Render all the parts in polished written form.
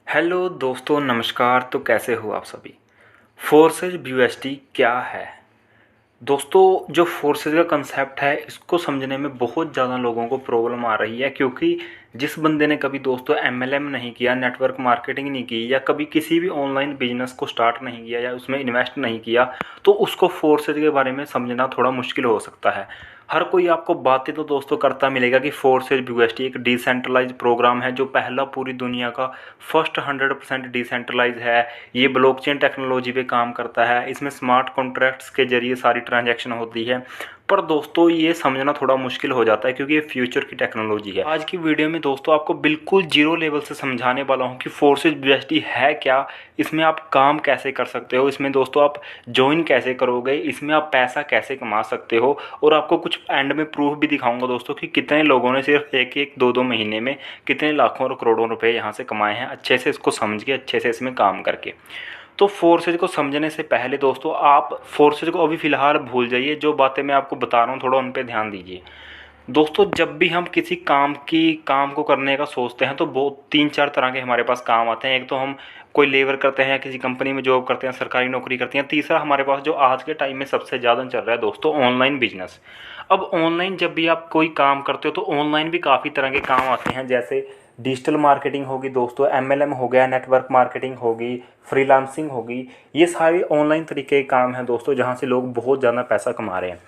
Hello दोस्तों, नमस्कार। तो कैसे हो आप सभी। फोर्सेज ब्यूएसटी क्या है दोस्तों? जो फोर्सेज का कंसेप्ट है इसको समझने में बहुत ज़्यादा लोगों को प्रॉब्लम आ रही है, क्योंकि जिस बंदे ने कभी दोस्तों एमएलएम नहीं किया, नेटवर्क मार्केटिंग नहीं की, या कभी किसी भी ऑनलाइन बिजनेस को स्टार्ट नहीं किया या उसमें इन्वेस्ट नहीं किया, तो उसको फोर्सेज के बारे में समझना थोड़ा मुश्किल हो सकता है। हर कोई आपको बातें तो दोस्तों करता मिलेगा कि फोर्सेज ब्यूएसटी एक डिसेंट्रलाइज प्रोग्राम है, जो पहला पूरी दुनिया का फर्स्ट 100% डिसेंट्रलाइज है। ये ब्लॉकचेन टेक्नोलॉजी पे काम करता है, इसमें स्मार्ट कॉन्ट्रैक्ट्स के जरिए सारी ट्रांजैक्शन होती है। पर दोस्तों ये समझना थोड़ा मुश्किल हो जाता है, क्योंकि ये फ्यूचर की टेक्नोलॉजी है। आज की वीडियो में दोस्तों आपको बिल्कुल जीरो लेवल से समझाने वाला हूँ कि फोर्सेज ब्यूएसटी है क्या, इसमें आप काम कैसे कर सकते हो, इसमें दोस्तों आप ज्वाइन कैसे करोगे, इसमें आप पैसा कैसे कमा सकते हो, और आपको कुछ एंड में प्रूफ भी दिखाऊंगा दोस्तों कि कितने लोगों ने सिर्फ एक एक दो दो महीने में कितने लाखों और करोड़ों रुपए यहाँ से कमाए हैं, अच्छे से इसको समझ के, अच्छे से इसमें काम करके। तो फोर्सेज को समझने से पहले दोस्तों आप फोर्सेज को अभी फ़िलहाल भूल जाइए। जो बातें मैं आपको बता रहा हूँ थोड़ा उन पे ध्यान दीजिए। दोस्तों जब भी हम किसी काम को करने का सोचते हैं तो बहुत 3-4 तरह के हमारे पास काम आते हैं। एक तो हम कोई लेबर करते हैं या किसी कंपनी में जॉब करते हैं, सरकारी नौकरी करते हैं। तीसरा हमारे पास जो आज के टाइम में सबसे ज़्यादा चल रहा है दोस्तों, ऑनलाइन बिजनेस। अब ऑनलाइन जब भी आप कोई काम करते हो तो ऑनलाइन भी काफ़ी तरह के काम आते हैं, जैसे डिजिटल मार्केटिंग होगी दोस्तों, एमएलएम हो गया, नेटवर्क मार्केटिंग होगी, फ्रीलांसिंग होगी। ये सारे ऑनलाइन तरीके के काम हैं दोस्तों, जहाँ से लोग बहुत ज़्यादा पैसा कमा रहे हैं।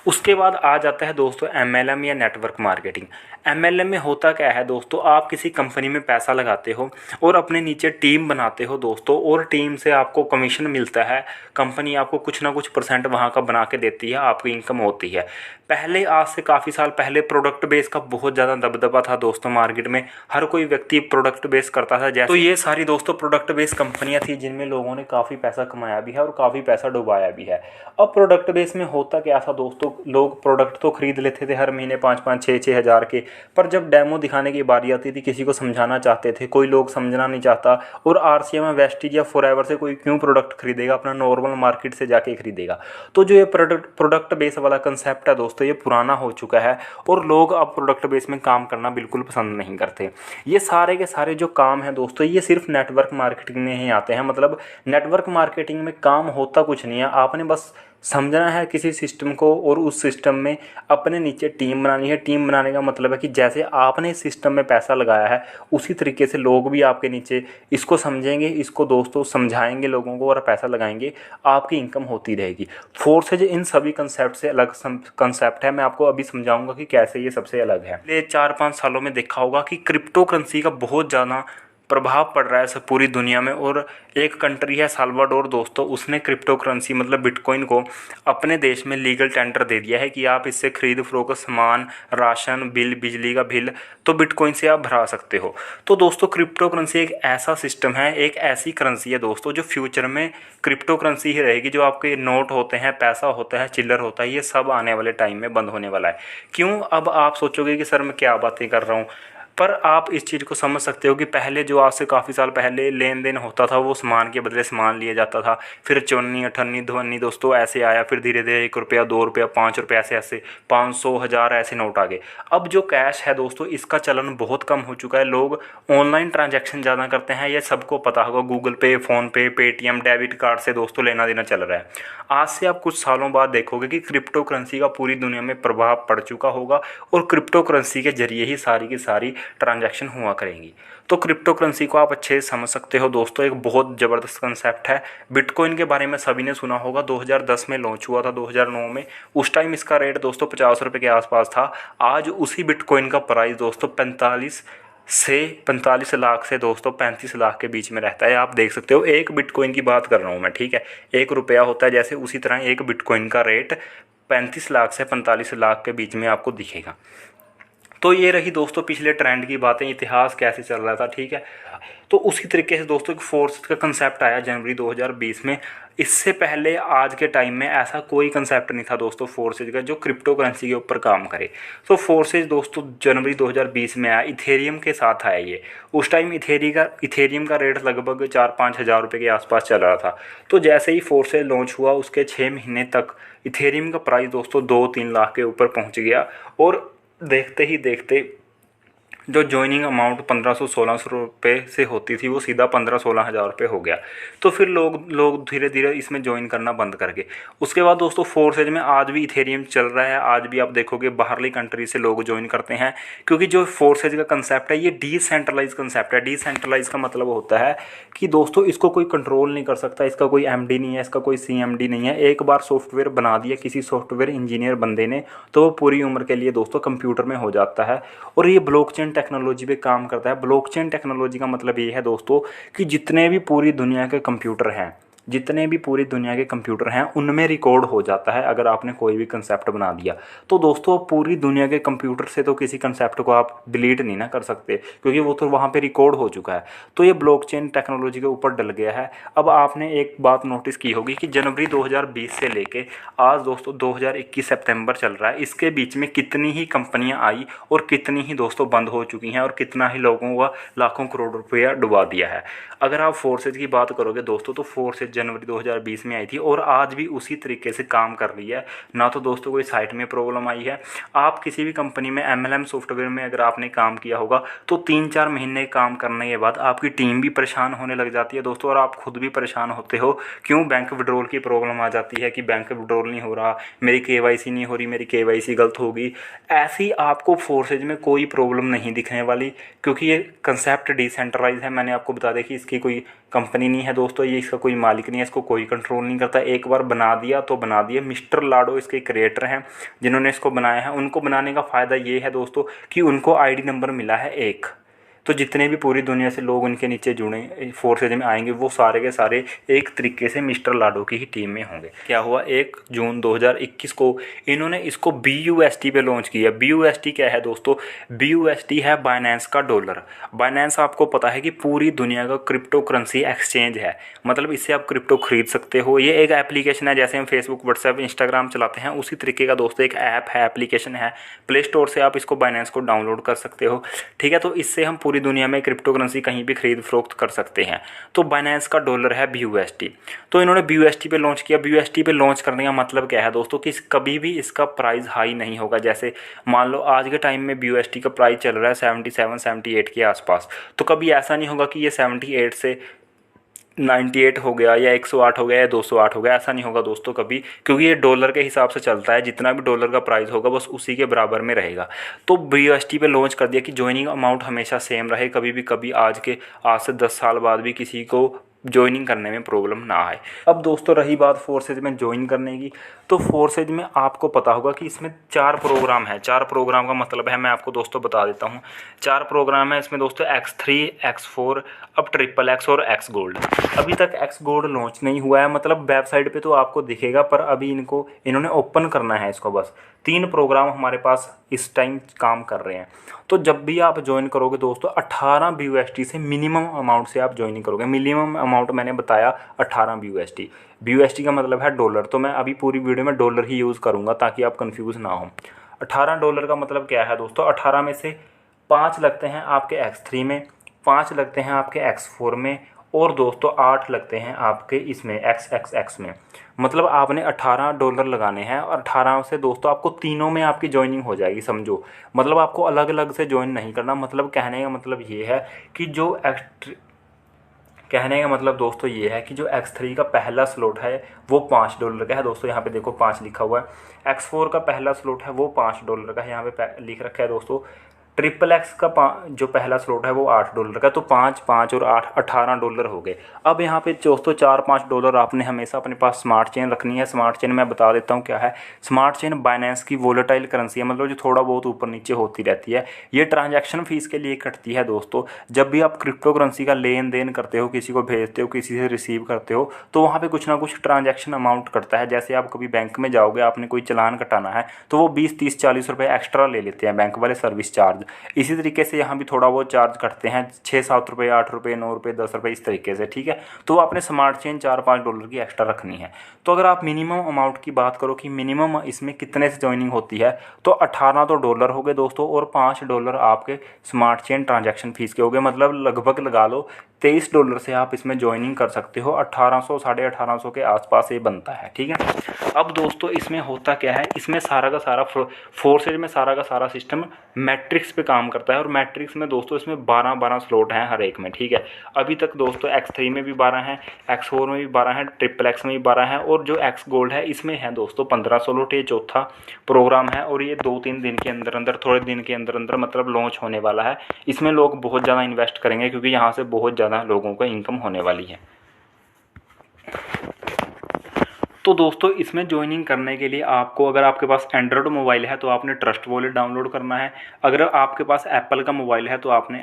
उसके बाद आ जाता है दोस्तों एमएलएम या नेटवर्क मार्केटिंग। एमएलएम में होता क्या है दोस्तों, आप किसी कंपनी में पैसा लगाते हो और अपने नीचे टीम बनाते हो दोस्तों, और टीम से आपको कमीशन मिलता है। कंपनी आपको कुछ ना कुछ परसेंट वहाँ का बना के देती है, आपकी इनकम होती है। पहले आज से काफ़ी साल पहले प्रोडक्ट बेस का बहुत ज़्यादा दबदबा था दोस्तों मार्केट में। हर कोई व्यक्ति प्रोडक्ट बेस करता था, जैसे तो ये सारी दोस्तों प्रोडक्ट बेस कंपनियां थी जिनमें लोगों ने काफ़ी पैसा कमाया भी है और काफ़ी पैसा डुबाया भी है। अब प्रोडक्ट बेस में होता क्या था दोस्तों, लोग प्रोडक्ट तो खरीद लेते थे हर महीने 5-5, 6-6 हज़ार के। पर जब डेमो दिखाने की बारी आती थी, किसी को समझाना चाहते थे, कोई लोग समझना नहीं चाहता, और आरसीएम, वेस्टीज या फॉरएवर से कोई क्यों प्रोडक्ट खरीदेगा, अपना नॉर्मल मार्केट से जाके खरीदेगा। तो जो ये प्रोडक्ट बेस वाला कंसेप्ट है दोस्तों, ये पुराना हो चुका है और लोग अब प्रोडक्ट बेस में काम करना बिल्कुल पसंद नहीं करते। ये सारे के सारे जो काम हैं दोस्तों, ये सिर्फ नेटवर्क मार्केटिंग में ही आते हैं। मतलब नेटवर्क मार्केटिंग में काम होता कुछ नहीं है, आपने बस समझना है किसी सिस्टम को, और उस सिस्टम में अपने नीचे टीम बनानी है। टीम बनाने का मतलब है कि जैसे आपने इस सिस्टम में पैसा लगाया है, उसी तरीके से लोग भी आपके नीचे इसको समझेंगे, इसको दोस्तों समझाएंगे लोगों को और पैसा लगाएंगे, आपकी इनकम होती रहेगी। फोर्सेज इन सभी कंसेप्ट से अलग कंसेप्ट है। मैं आपको अभी समझाऊंगा कि कैसे ये सबसे अलग है। पिछले 4-5 सालों में देखा होगा कि क्रिप्टो करेंसी का बहुत ज़्यादा प्रभाव पड़ रहा है सब पूरी दुनिया में। और एक कंट्री है साल्वाडोर दोस्तों, उसने क्रिप्टो करेंसी मतलब बिटकॉइन को अपने देश में लीगल टेंडर दे दिया है कि आप इससे खरीद फरोख्त सामान, राशन बिल, बिजली का बिल तो बिटकॉइन से आप भरा सकते हो। तो दोस्तों क्रिप्टो करेंसी एक ऐसा सिस्टम है, एक ऐसी करेंसी है दोस्तों, जो फ्यूचर में क्रिप्टो करेंसी ही रहेगी। जो आपके नोट होते हैं, पैसा होता है, चिल्लर होता है, ये सब आने वाले टाइम में बंद होने वाला है। क्यों? अब आप सोचोगे कि सर मैं क्या बातें कर रहा हूँ, पर आप इस चीज़ को समझ सकते हो कि पहले जो आज से काफ़ी साल पहले लेन देन होता था, वो सामान के बदले सामान लिया जाता था। फिर चौन्नी, अठन्नी, धवन्नी दोस्तों ऐसे आया, फिर धीरे धीरे 1 रुपया, 2 रुपया, 5 रुपये, ऐसे ऐसे 500, 1000 ऐसे नोट आ गए। अब जो कैश है दोस्तों, इसका चलन बहुत कम हो चुका है। लोग ऑनलाइन ट्रांजैक्शन ज़्यादा करते हैं, ये सबको पता होगा। गूगल पे, फ़ोनपे, पेटीएम, डेबिट कार्ड से दोस्तों लेना देना चल रहा है। आज से आप कुछ सालों बाद देखोगे कि क्रिप्टो करेंसी का पूरी दुनिया में प्रभाव पड़ चुका होगा, और क्रिप्टो करेंसी के जरिए ही सारी की सारी ट्रांजैक्शन हुआ करेंगी। तो क्रिप्टो करेंसी को आप अच्छे से समझ सकते हो दोस्तों, एक बहुत ज़बरदस्त कंसेप्ट है। बिटकॉइन के बारे में सभी ने सुना होगा, 2010 में लॉन्च हुआ था, 2009 में। उस टाइम इसका रेट दोस्तों 50 रुपये के आसपास था। आज उसी बिटकॉइन का प्राइस दोस्तों 45 लाख से दोस्तों 35 लाख के बीच में रहता है। आप देख सकते हो, एक बिटकॉइन की बात कर रहा हूँ मैं, ठीक है। 1 रुपया होता है जैसे, उसी तरह एक बिटकॉइन का रेट 35 लाख से 45 लाख के बीच में आपको दिखेगा। तो ये रही दोस्तों पिछले ट्रेंड की बातें, इतिहास कैसे चल रहा था, ठीक है। तो उसी तरीके से दोस्तों एक फोर्स का कंसेप्ट आया जनवरी 2020 में। इससे पहले आज के टाइम में ऐसा कोई कंसेप्ट नहीं था दोस्तों फोर्सेज का, जो क्रिप्टो करेंसी के ऊपर काम करे। तो फोर्सेज दोस्तों जनवरी 2020 में आया, इथेरियम के साथ आया ये। उस टाइम इथेरियम का रेट लगभग 4-5 हज़ार रुपये के आसपास चल रहा था। तो जैसे ही फोर्सेज लॉन्च हुआ, उसके 6 महीने तक इथेरियम का प्राइस दोस्तों 2-3 लाख के ऊपर पहुँच गया। और देखते ही देखते जो ज्वाइनिंग अमाउंट 1500-1600 रुपये से होती थी वो सीधा 15-16 हज़ार रुपये हो गया। तो फिर लोग धीरे धीरे इसमें ज्वाइन करना बंद कर गए। उसके बाद दोस्तों फोर्सेज में आज भी इथेरियम चल रहा है, आज भी आप देखोगे बाहरली कंट्री से लोग ज्वाइन करते हैं, क्योंकि जो फोर्सेज का कंसेप्ट है ये डिसेंट्रलाइज कंसेप्ट है। डिसेंट्रलाइज का मतलब होता है कि दोस्तों इसको कोई कंट्रोल नहीं कर सकता, इसका कोई एमडी नहीं है, इसका कोई सीएमडी नहीं है। एक बार सॉफ्टवेयर बना दिया किसी सॉफ्टवेयर इंजीनियर बंदे ने तो वो पूरी उम्र के लिए दोस्तों कंप्यूटर में हो जाता है। और ये ब्लॉकचेन टेक्नोलॉजी पे काम करता है। ब्लॉकचेन टेक्नोलॉजी का मतलब ये है दोस्तों कि जितने भी पूरी दुनिया के कंप्यूटर हैं, जितने भी पूरी दुनिया के कंप्यूटर हैं उनमें रिकॉर्ड हो जाता है। अगर आपने कोई भी कंसेप्ट बना दिया तो दोस्तों पूरी दुनिया के कंप्यूटर से तो किसी कंसेप्ट को आप डिलीट नहीं ना कर सकते, क्योंकि वो तो वहाँ पे रिकॉर्ड हो चुका है। तो ये ब्लॉकचेन टेक्नोलॉजी के ऊपर डल गया है। अब आपने एक बात नोटिस की होगी कि जनवरी 2020 से लेके आज दोस्तों 2021 सितंबर चल रहा है, इसके बीच में कितनी ही कंपनियाँ आई और कितनी ही दोस्तों बंद हो चुकी हैं और कितना ही लोगों का लाखों करोड़ रुपया डुबा दिया है। अगर आप फोर्सेज की बात करोगे दोस्तों तो फोर्सेज जनवरी 2020 में आई थी और आज भी उसी तरीके से काम कर रही है। ना तो दोस्तों कोई साइट में प्रॉब्लम आई है। आप किसी भी कंपनी में एमएलएम सॉफ्टवेयर में अगर आपने काम किया होगा तो 3-4 महीने काम करने के बाद आपकी टीम भी परेशान होने लग जाती है दोस्तों, और आप खुद भी परेशान होते हो। क्यों? बैंक विड्रॉल की प्रॉब्लम आ जाती है कि बैंक विड्रॉल नहीं हो रहा, मेरी केवाईसी नहीं हो रही, मेरी केवाईसी गलत होगी। ऐसी आपको फोर्सेज में कोई प्रॉब्लम नहीं दिखने वाली, क्योंकि ये कंसेप्ट डिसेंट्रलाइज है। मैंने आपको बता दें कि इसकी कोई कंपनी नहीं है दोस्तों, ये इसका कोई मालिक नहीं है, इसको कोई कंट्रोल नहीं करता। एक बार बना दिया तो बना दिया। मिस्टर लाडो इसके क्रिएटर हैं जिन्होंने इसको बनाया है। उनको बनाने का फ़ायदा ये है दोस्तों कि उनको आईडी नंबर मिला है एक, तो जितने भी पूरी दुनिया से लोग उनके नीचे जुड़े फोर्सेज में आएंगे वो सारे के सारे एक तरीके से मिस्टर लाडो की ही टीम में होंगे। क्या हुआ, 1 जून 2021 को इन्होंने इसको BUSD पे लॉन्च किया। BUSD क्या है दोस्तों? BUSD है बाइनेंस का डॉलर। बाइनेंस आपको पता है कि पूरी दुनिया का क्रिप्टो करेंसी एक्सचेंज है, मतलब इससे आप क्रिप्टो खरीद सकते हो। ये एक एप्लीकेशन है, जैसे हम फेसबुक, व्हाट्सएप, इंस्टाग्राम चलाते हैं उसी तरीके का दोस्तों एक ऐप है, एप्लीकेशन है। प्ले स्टोर से आप इसको बाइनेंस को डाउनलोड कर सकते हो, ठीक है। तो इससे हम पूरी दुनिया में क्रिप्टो करेंसी कहीं भी खरीद फरोख्त कर सकते हैं। तो बाइनेंस का डॉलर है BUSD। तो इन्होंने BUSD पे लॉन्च किया। BUSD पे लॉन्च करने का मतलब क्या है दोस्तों कि कभी भी इसका प्राइस हाई नहीं होगा। जैसे मान लो आज के टाइम में BUSD का प्राइस चल रहा है 77-78 के आसपास, तो कभी ऐसा नहीं होगा कि ये 78 से 98 हो गया या 108 हो गया या 208 हो गया, ऐसा नहीं होगा दोस्तों कभी, क्योंकि ये डॉलर के हिसाब से चलता है। जितना भी डॉलर का प्राइस होगा बस उसी के बराबर में रहेगा। तो BUSD पे लॉन्च कर दिया कि ज्वाइनिंग अमाउंट हमेशा सेम रहे, कभी भी कभी आज से 10 साल बाद भी किसी को ज्वाइनिंग करने में प्रॉब्लम ना आए। अब दोस्तों रही बात फोर्सेज में ज्वाइन करने की, तो फोर्सेज में आपको पता होगा कि इसमें 4 प्रोग्राम है। 4 प्रोग्राम का मतलब है, मैं आपको दोस्तों बता देता हूँ। 4 प्रोग्राम है इसमें दोस्तों, X3, X4, अब XXX और X गोल्ड। अभी तक X गोल्ड लॉन्च नहीं हुआ है, मतलब वेबसाइट पे तो आपको दिखेगा, पर अभी इन्होंने ओपन करना है इसको बस। 3 प्रोग्राम हमारे पास इस टाइम काम कर रहे हैं। तो जब भी आप ज्वाइन करोगे दोस्तों 18 BUSD से मिनिमम अमाउंट से आप ज्वाइनिंग करोगे। मिनिमम अमाउंट मैंने बताया 18 BUSD। BUSD का मतलब है डॉलर, तो मैं अभी पूरी वीडियो में डॉलर ही यूज़ करूँगा ताकि आप कंफ्यूज ना हो। 18 डॉलर का मतलब क्या है दोस्तों? 18 में से 5 लगते हैं आपके X3 में, 5 लगते हैं आपके X4 में, और दोस्तों 8 लगते हैं आपके इसमें XXX में। मतलब आपने 18 डॉलर लगाने हैं और 18 से दोस्तों आपको तीनों में आपकी ज्वाइनिंग हो जाएगी, समझो। मतलब आपको अलग अलग से ज्वाइन नहीं करना। मतलब कहने का मतलब ये है कि दोस्तों ये है कि जो X3 का पहला स्लॉट है वो $5 का है दोस्तों। यहाँ पे देखो 5 लिखा हुआ है। X4 का पहला स्लॉट है वो $5 का है, यहाँ पे लिख रखा है दोस्तों। XXX का जो पहला स्लॉट है वो $8 का। तो 5, 5 और 8 $18 हो गए। अब यहाँ पे दोस्तों $4-5 आपने हमेशा अपने पास स्मार्ट चेन रखनी है। स्मार्ट चेन मैं बता देता हूँ क्या है। स्मार्ट चेन बाइनेंस की वोलेटाइल करेंसी है, मतलब जो थोड़ा बहुत ऊपर नीचे होती रहती है। ये ट्रांजैक्शन फीस के लिए कटती है दोस्तों। जब भी आप क्रिप्टो करेंसी का लेन देन करते हो, किसी को भेजते हो, किसी से रिसीव करते हो, तो वहाँ पर कुछ ना कुछ ट्रांजैक्शन अमाउंट कटता है। जैसे आप कभी बैंक में जाओगे, आपने कोई चालान कटाना है तो वो 20, 30, 40 रुपये एक्स्ट्रा ले लेते हैं बैंक वाले, सर्विस चार्ज। इसी तरीके से यहाँ भी थोड़ा बहुत चार्ज कटते हैं, 6-7 रुपये, 8 रुपये, 9 रुपये, 10 रुपये, इस तरीके से, ठीक है। तो आपने स्मार्ट चेन $4-5 की एक्स्ट्रा रखनी है। तो अगर आप मिनिमम अमाउंट की बात करो कि मिनिमम इसमें कितने से ज्वाइनिंग होती है, तो 18 तो डॉलर हो गए दोस्तों, और $5 आपके स्मार्ट चेन ट्रांजैक्शन फीस के हो गए। मतलब लगभग लगा लो $23 से आप इसमें ज्वाइनिंग कर सकते हो। 1800, 1850 के आसपास ये बनता है, ठीक है। अब दोस्तों इसमें होता क्या है, इसमें सारा का सारा फोर्सेज में सारा का सारा सिस्टम मैट्रिक्स पे काम करता है। और मैट्रिक्स में दोस्तों इसमें 12 स्लॉट हैं हर एक में, ठीक है। अभी तक दोस्तों X3 में भी 12 हैं, X4 में भी 12 हैं, XXX में भी 12 हैं, और जो X गोल्ड है इसमें है दोस्तों 15 स्लॉट। ये चौथा प्रोग्राम है और ये 2-3 दिन के अंदर अंदर, थोड़े दिन के अंदर अंदर मतलब लॉन्च होने वाला है। इसमें लोग बहुत ज़्यादा इन्वेस्ट करेंगे क्योंकि यहाँ से बहुत ज़्यादा लोगों को इनकम होने वाली है। तो दोस्तों इसमें ज्वाइनिंग करने के लिए आपको, अगर आपके पास एंड्रॉयड मोबाइल है तो आपने ट्रस्ट वॉलेट डाउनलोड करना है। अगर आपके पास एप्पल का मोबाइल है तो आपने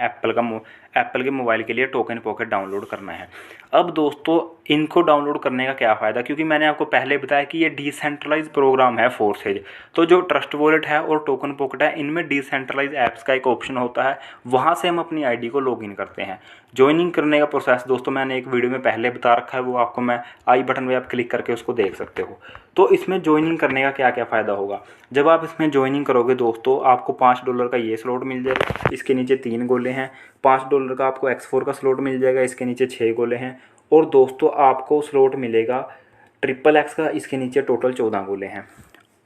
एप्पल के मोबाइल के लिए टोकन पॉकेट डाउनलोड करना है। अब दोस्तों इनको डाउनलोड करने का क्या फ़ायदा, क्योंकि मैंने आपको पहले बताया कि ये डिसेंट्रलाइज प्रोग्राम है फोर्सेज। तो जो ट्रस्ट वॉलेट है और टोकन पॉकेट है, इनमें डिसेंट्रलाइज ऐप्स का एक ऑप्शन होता है, वहाँ से हम अपनी आईडी को लॉगिन करते हैं। ज्वाइनिंग करने का प्रोसेस दोस्तों मैंने एक वीडियो में पहले बता रखा है, वो आपको मैं आई बटन में आप क्लिक करके उसको देख सकते हो। तो इसमें ज्वाइनिंग करने का क्या क्या फ़ायदा होगा, जब आप इसमें ज्वाइनिंग करोगे दोस्तों आपको $5 का ये स्लॉट मिल जाएगा, इसके नीचे 3 गोले हैं। $5 का आपको X4 का स्लॉट मिल जाएगा, इसके नीचे 6 गोले हैं। और दोस्तों आपको स्लॉट मिलेगा XXX का, इसके नीचे टोटल 14 गोले हैं।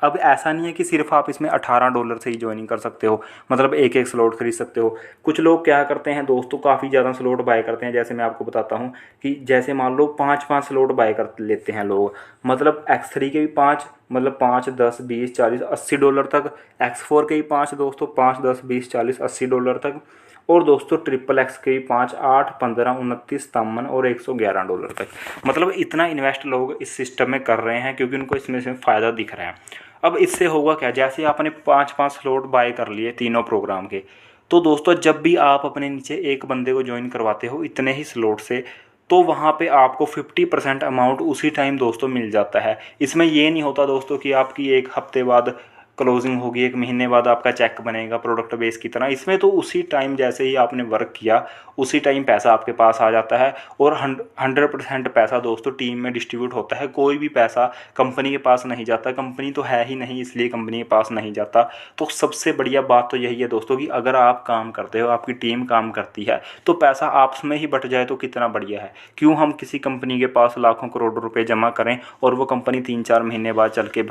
अब ऐसा नहीं है कि सिर्फ आप इसमें $18 से ही ज्वाइनिंग कर सकते हो, मतलब एक एक स्लॉट खरीद सकते हो। कुछ लोग क्या करते हैं दोस्तों, काफ़ी ज़्यादा स्लॉट बाय करते हैं। जैसे मैं आपको बताता हूँ कि जैसे मान लो 5-5 स्लॉट बाय कर लेते हैं लोग, मतलब X3 के भी 5, मतलब 5, 10, 20, 40, $80 तक। X4 के भी 5 दोस्तों, 5, 10, 20, 40, $80 तक। और दोस्तों XXX के भी 5, 8, 15, 29, 57 और $111 तक। मतलब इतना इन्वेस्ट लोग इस सिस्टम में कर रहे हैं क्योंकि उनको इसमें से फ़ायदा दिख रहा है। अब इससे होगा क्या, जैसे आपने 5-5 स्लॉट बाय कर लिए तीनों प्रोग्राम के, तो दोस्तों जब भी आप अपने नीचे एक बंदे को ज्वाइन करवाते हो इतने ही स्लॉट से, तो वहाँ पे आपको 50% अमाउंट उसी टाइम दोस्तों मिल जाता है। इसमें ये नहीं होता दोस्तों कि आपकी 1 हफ्ते बाद क्लोजिंग होगी, 1 महीने बाद आपका चेक बनेगा प्रोडक्ट बेस की तरह। इसमें तो उसी टाइम जैसे ही आपने वर्क किया उसी टाइम पैसा आपके पास आ जाता है। और 100% पैसा दोस्तों टीम में डिस्ट्रीब्यूट होता है। कोई भी पैसा कंपनी के पास नहीं जाता, कंपनी तो है ही नहीं इसलिए कंपनी के पास नहीं जाता। तो सबसे बढ़िया बात तो यही है दोस्तों कि अगर आप काम करते हो, आपकी टीम काम करती है, तो पैसा आपस में ही बट जाए तो कितना बढ़िया है। क्यों हम किसी कंपनी के पास लाखों करोड़ों रुपए जमा करें और वो कंपनी 3-4 महीने बाद चल के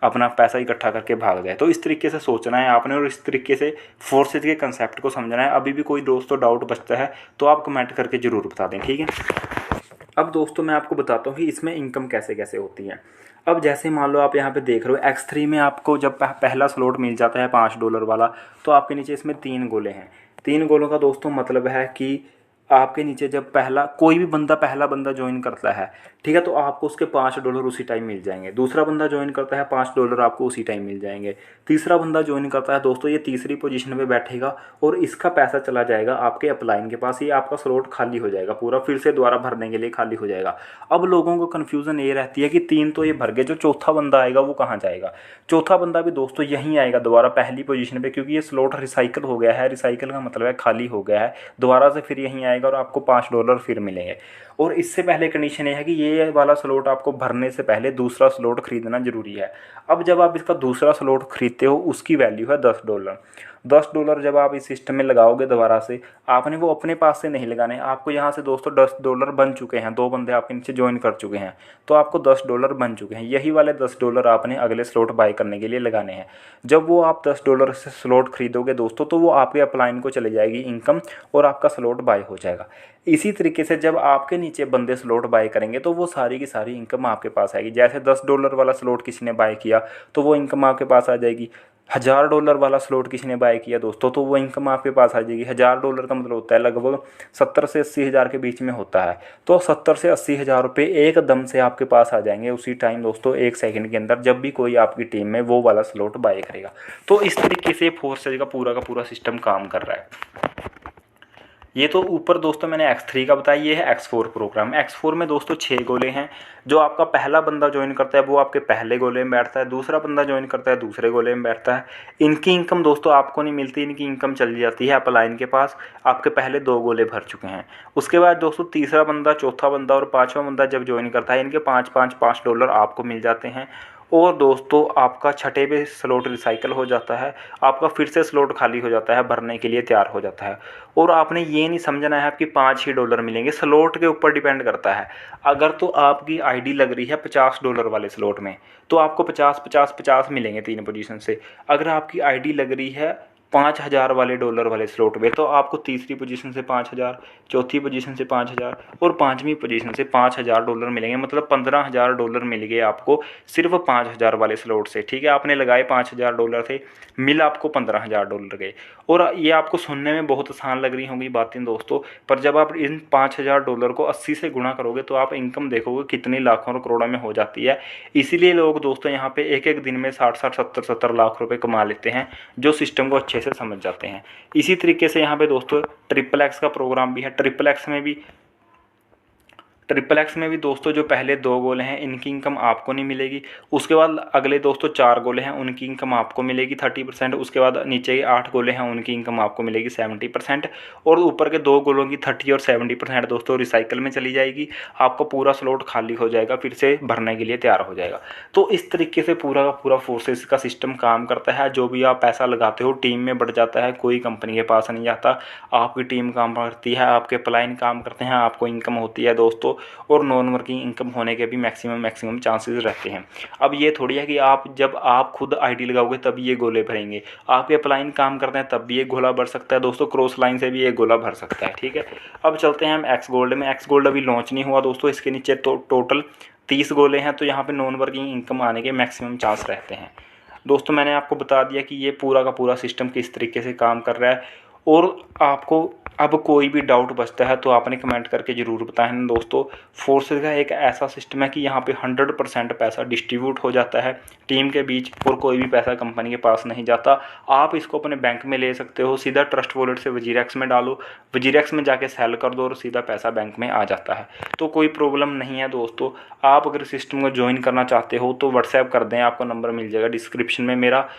अपना पैसा इकट्ठा करके भाग जाए। तो इस तरीके से सोचना है आपने और इस तरीके से फोर्सेज के कंसेप्ट को समझना है। अभी भी कोई दोस्तों डाउट बचता है तो आप कमेंट करके ज़रूर बता दें, ठीक है। अब दोस्तों मैं आपको बताता हूँ कि इसमें इनकम कैसे कैसे होती है। अब जैसे मान लो आप यहाँ पे देख रहे हो X3 में आपको जब पहला स्लॉट मिल जाता है $5 वाला, तो आपके नीचे इसमें 3 गोले हैं। 3 गोलों का दोस्तों मतलब है कि आपके नीचे जब पहला बंदा ज्वाइन करता है, ठीक है, तो आपको उसके $5 उसी टाइम मिल जाएंगे। दूसरा बंदा ज्वाइन करता है, $5 आपको उसी टाइम मिल जाएंगे। तीसरा बंदा ज्वाइन करता है दोस्तों, ये तीसरी पोजीशन पे बैठेगा और इसका पैसा चला जाएगा आपके अपलाइन के पास। ये आपका स्लॉट खाली हो जाएगा पूरा, फिर से दोबारा भरने के लिए खाली हो जाएगा। अब लोगों को कन्फ्यूज़न ये रहती है कि 3 तो ये भर गए, जो चौथा बंदा आएगा वो कहाँ जाएगा। चौथा बंदा भी दोस्तों यहीं आएगा दोबारा पहली पोजीशन पे, क्योंकि ये स्लॉट रिसाइकल हो गया है। रिसाइकल का मतलब है खाली हो गया है, दोबारा से फिर यहीं आएगा और आपको $5 फिर मिलेंगे। और इससे पहले कंडीशन ये है कि ये वाला स्लॉट आपको भरने से पहले दूसरा स्लॉट खरीदना जरूरी है। अब जब आप इसका दूसरा स्लॉट खरीदते हो उसकी वैल्यू है $10। $10 जब आप इस सिस्टम में लगाओगे दोबारा से, आपने वो अपने पास से नहीं लगाने, आपको यहाँ से दोस्तों $10 बन चुके हैं। 2 बंदे आपके नीचे ज्वाइन कर चुके हैं तो आपको $10 बन चुके हैं। यही वाले $10 आपने अगले स्लॉट बाय करने के लिए लगाने हैं। जब वो आप $10 से स्लॉट खरीदोगे दोस्तों, तो वो आपके अपलाइन को चले जाएगी इनकम और आपका स्लॉट बाय हो जाएगा। इसी तरीके से जब आपके नीचे बंदे स्लॉट बाय करेंगे तो वो सारी की सारी इनकम आपके पास आएगी। जैसे $10 वाला स्लॉट किसी ने बाय किया तो वो इनकम आपके पास आ जाएगी। $1000 वाला स्लॉट किसी ने बाय किया दोस्तों, तो वो इनकम आपके पास आ जाएगी। $1000 का मतलब होता है लगभग 70 से 80 हज़ार के बीच में होता है। तो 70 से 80 हज़ार रुपये एकदम से आपके पास आ जाएंगे उसी टाइम दोस्तों, 1 सेकंड के अंदर, जब भी कोई आपकी टीम में वो वाला स्लॉट बाय करेगा। तो इस तरीके से फोर्सेज का पूरा सिस्टम काम कर रहा है। ये तो ऊपर दोस्तों मैंने X3 का बताया, ये है X4 प्रोग्राम। X4 में दोस्तों 6 गोले हैं। जो आपका पहला बंदा ज्वाइन करता है वो आपके पहले गोले में बैठता है, दूसरा बंदा ज्वाइन करता है दूसरे गोले में बैठता है। इनकी इनकम दोस्तों आपको नहीं मिलती, इनकी इनकम चली जाती है अपलाइन के पास। आपके पहले 2 गोले भर चुके हैं। उसके बाद दोस्तों तीसरा बंदा, चौथा बंदा और 5वां बंदा जब ज्वाइन करता है, इनके $5 $5 आपको मिल जाते हैं। और दोस्तों आपका छठे पे स्लॉट रिसाइकल हो जाता है, आपका फिर से स्लॉट खाली हो जाता है, भरने के लिए तैयार हो जाता है। और आपने ये नहीं समझना है आपकी 5 ही डॉलर मिलेंगे, स्लॉट के ऊपर डिपेंड करता है। अगर तो आपकी आईडी लग रही है $50 वाले स्लॉट में तो आपको 50 मिलेंगे 3 पोजीशन से। अगर आपकी आईडी लग रही है 5,000 वाले डॉलर वाले स्लॉट में तो आपको तीसरी पोजीशन से 5,000, चौथी पोजीशन से 5,000 और पाँचवीं पोजीशन से $5,000 मिलेंगे। मतलब $15,000 मिल गए आपको सिर्फ 5,000 वाले स्लॉट से। ठीक है, आपने लगाए $5,000 थे, मिल आपको $15,000 गए। और ये आपको सुनने में बहुत आसान लग रही होंगी बातें दोस्तों, पर जब आप इन $5,000 को 80 से गुणा करोगे तो आप इनकम देखोगे कितनी लाखों और करोड़ों में हो जाती है। इसीलिए लोग दोस्तों यहाँ पे एक एक दिन में 60-60, 70-70 लाख रुपए कमा लेते हैं, जो सिस्टम को अच्छे से समझ जाते हैं। इसी तरीके से यहाँ पे दोस्तों XXX का प्रोग्राम भी है। XXX में भी दोस्तों जो पहले 2 गोले हैं इनकी इनकम आपको नहीं मिलेगी। उसके बाद अगले दोस्तों 4 गोले हैं उनकी इनकम आपको मिलेगी 30%। उसके बाद नीचे के 8 गोले हैं उनकी इनकम आपको मिलेगी 70%। और ऊपर के 2 गोलों की 30 और 70% दोस्तों रिसाइकल में चली जाएगी। आपका पूरा स्लॉट खाली हो जाएगा, फिर से भरने के लिए तैयार हो जाएगा। तो इस तरीके से पूरा का पूरा फोर्सेस का सिस्टम काम करता है। जो भी आप पैसा लगाते हो टीम में बढ़ जाता है, कोई कंपनी के पास नहीं जाता। आपकी टीम काम करती है, आपके प्लाइन काम करते हैं, आपको इनकम होती है दोस्तों। और नॉन वर्किंग इनकम होने के भी मैक्सिमम चांसेस रहते हैं। अब ये थोड़ी है कि जब आप खुद आईडी लगाओगे तब ये गोले भरेंगे। आप ये प्लाइन काम करते हैं तब भी एक गोला भर सकता है दोस्तों, क्रॉस लाइन से भी एक गोला भर सकता है। ठीक है, अब चलते हैं हम एक्स गोल्ड में। एक्स गोल्ड अभी लॉन्च नहीं हुआ दोस्तों, इसके नीचे तो टोटल 30 गोले हैं, तो यहाँ पे नॉन वर्किंग इनकम आने के मैक्सिमम चांस रहते हैं दोस्तों। मैंने आपको बता दिया कि ये पूरा का पूरा सिस्टम किस तरीके से काम कर रहा है। और आपको अब कोई भी डाउट बचता है तो आपने कमेंट करके ज़रूर बताएं दोस्तों। फोर्सेस का एक ऐसा सिस्टम है कि यहाँ पे 100% पैसा डिस्ट्रीब्यूट हो जाता है टीम के बीच, और कोई भी पैसा कंपनी के पास नहीं जाता। आप इसको अपने बैंक में ले सकते हो, सीधा ट्रस्ट वॉलेट से वजीरेक्स में डालो, वजीरेक्स में जाके सेल कर दो और सीधा पैसा बैंक में आ जाता है। तो कोई प्रॉब्लम नहीं है दोस्तों। आप अगर सिस्टम को ज्वाइन करना चाहते हो तो व्हाट्सएप कर दें, आपको नंबर मिल जाएगा डिस्क्रिप्शन में मेरा।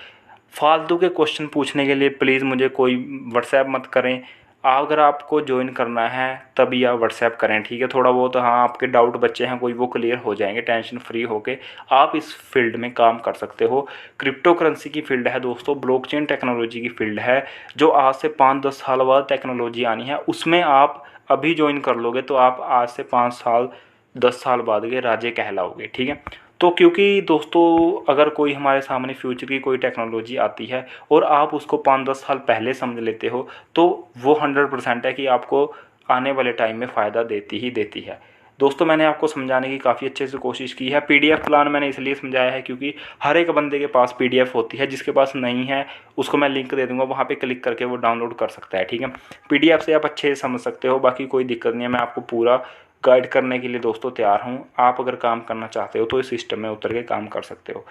फालतू के क्वेश्चन पूछने के लिए प्लीज़ मुझे कोई व्हाट्सएप मत करें। अगर आपको ज्वाइन करना है तभी आप व्हाट्सएप करें। ठीक है, थोड़ा बहुत हाँ आपके डाउट बच्चे हैं कोई, वो क्लियर हो जाएंगे। टेंशन फ्री होके आप इस फील्ड में काम कर सकते हो। क्रिप्टो करेंसी की फील्ड है दोस्तों, ब्लॉकचेन टेक्नोलॉजी की फील्ड है, जो आज से 5-10 साल बाद टेक्नोलॉजी आनी है। उसमें आप अभी ज्वाइन कर लोगे तो आप आज से 5 साल 10 साल बाद के राजे कहलाओगे। ठीक है, तो क्योंकि दोस्तों अगर कोई हमारे सामने फ्यूचर की कोई टेक्नोलॉजी आती है और आप उसको 5-10 साल पहले समझ लेते हो तो वो 100% है कि आपको आने वाले टाइम में फ़ायदा देती ही देती है। दोस्तों मैंने आपको समझाने की काफ़ी अच्छे से कोशिश की है। पीडीएफ प्लान मैंने इसलिए समझाया है क्योंकि हर एक बंदे के पास पीडीएफ होती है, जिसके पास नहीं है उसको मैं लिंक दे दूंगा, वहाँ पे क्लिक करके वो डाउनलोड कर सकता है। ठीक है, पीडीएफ से आप अच्छे से समझ सकते हो, बाकी कोई दिक्कत नहीं है। मैं आपको पूरा गाइड करने के लिए दोस्तों तैयार हूँ। आप अगर काम करना चाहते हो तो इस सिस्टम में उतर के काम कर सकते हो।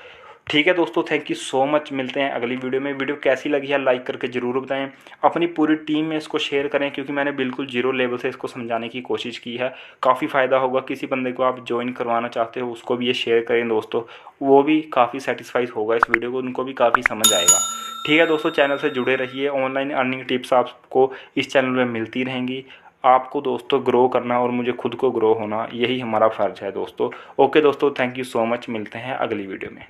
ठीक है दोस्तों, थैंक यू सो मच। मिलते हैं अगली वीडियो में। वीडियो कैसी लगी है लाइक करके ज़रूर बताएं, अपनी पूरी टीम में इसको शेयर करें, क्योंकि मैंने बिल्कुल जीरो लेवल से इसको समझाने की कोशिश की है। काफ़ी फ़ायदा होगा। किसी बंदे को आप ज्वाइन करवाना चाहते हो उसको भी ये शेयर करें दोस्तों, वो भी काफ़ी सेटिस्फाइड होगा इस वीडियो को, उनको भी काफ़ी समझ आएगा। ठीक है दोस्तों, चैनल से जुड़े रहिए। ऑनलाइन अर्निंग टिप्स आपको इस चैनल में मिलती रहेंगी। आपको दोस्तों ग्रो करना और मुझे खुद को ग्रो होना, यही हमारा फ़र्ज है दोस्तों। ओके दोस्तों, थैंक यू सो मच। मिलते हैं अगली वीडियो में।